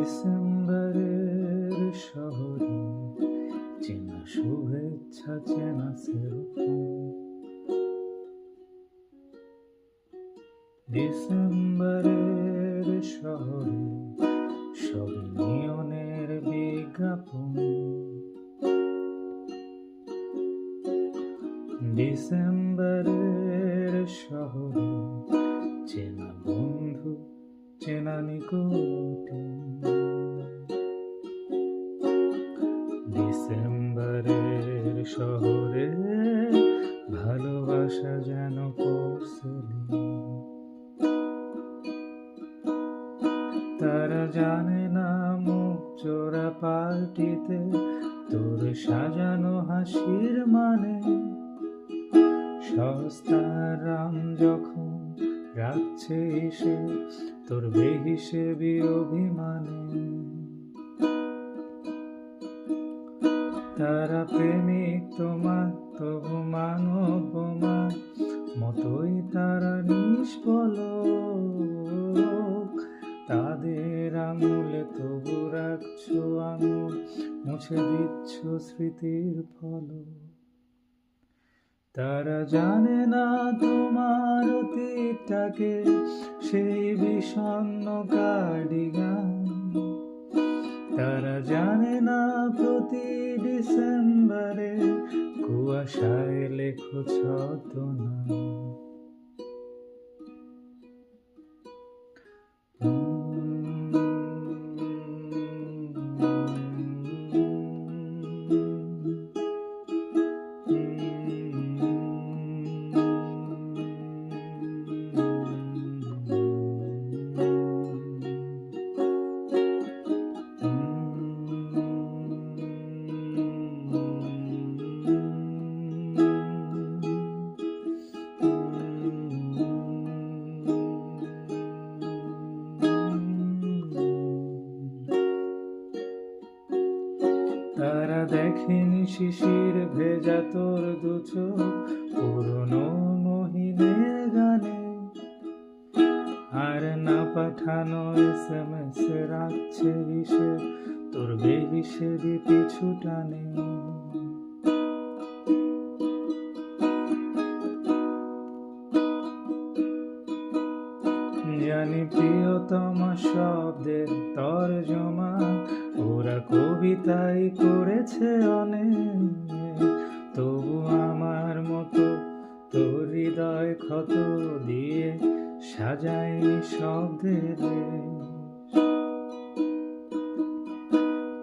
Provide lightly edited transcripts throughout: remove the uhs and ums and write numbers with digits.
ডিসেম্বরের শহরে চেনা শুভেচ্ছা, চেনা সেলফোন। ডিসেম্বরের শহরে সবই নিয়নের বিজ্ঞাপন। ডিসেম্বরের শহরে চেনা বন্ধু, চেনা নিকোটিন। ডিসেম্বরের শহরে ভালোবাসা যেন পোর্সেলিন। তারা জানে না মুখ চোরা পার্টিতে তোর সাজানো হাসির মানে। সস্তার রাম যখন রাখছে এসে তোর বেহিসেবি অভিমানে। তারা প্রেমিক তোমার, তবু মানবমার মতোই তারা নিষ্পলক। তাদের আঙুলে তবু রাখছো আঙুল, মুছে দিচ্ছ স্মৃতির ফলক। তারা জানে না তোমার অতীতটাকে, সেই বিষণ্ণ কার্ডিগান। তারা জানে না প্রতি ডিসেম্বরে কুয়াশায় লেখো ছদ্মনাম। তারা দেখেনি শিশির ভেজা তোর দুচোখ পুরনো মহিনের গানে। আর না পাঠানো SMS রাখছে হিসেব তোর বেহিসেবি পিছু টানে। জানি প্রিয়তমা শব্দের তর্জমা ওরা কবিতাই করেছে অনেক। তবু আমার মতো তোর হৃদয় ক্ষত দিয়ে সাজায়নি শব্দের।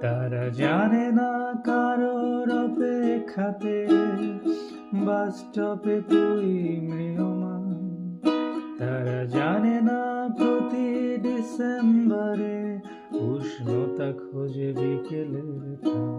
তারা জানে না কারোর অপেক্ষাতে বাস স্টপে তুই ম্রিয়মান। তারা জানে না প্রতি ডিসেম্বরে উষ্ণতা খোঁজে বিকেলের টান।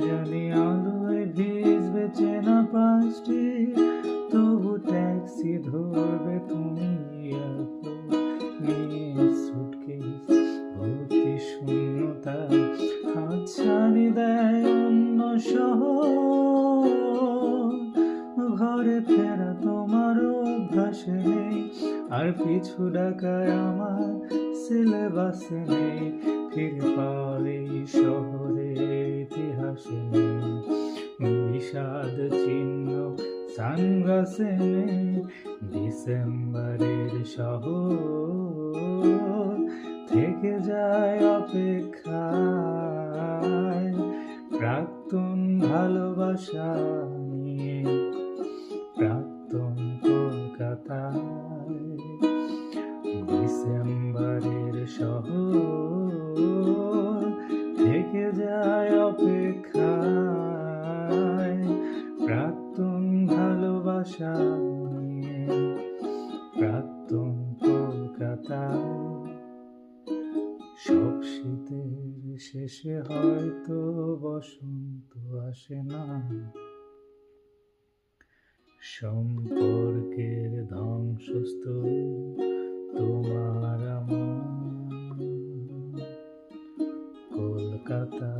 জানি আলোয় ভিজবে চেনা পাঁচটি, তবু ট্যাক্সি ধরবে তুমি। নিয়ে সুটকেস ভর্তি শূন্যতা হাতছানি দেয় অন্য শহর। ঘরে ফেরা তোমার অভ্যাসে নেই, আর পিছু ডাকায় আমার সিলেবাসে নেই। ফিরে পাওয়ার এই শহরের ইতিহাসে নেই, বিষাদ চিহ্ন সানগ্লাসে নেই। ডিসেম্বরের শহর থেকে যায় অপেক্ষায় প্রাক্তন ভালোবাসা নিয়ে। প্রাক্তন কলকাতায় ডিসেম্বরের শহর থেকে যায় অপেক্ষায় প্রাক্তন ভালোবাসা নিয়ে। এসে হয়তো বসন্ত আসে না, সম্পর্কের ধ্বংসস্তূপ তোমার আমার কলকাতা।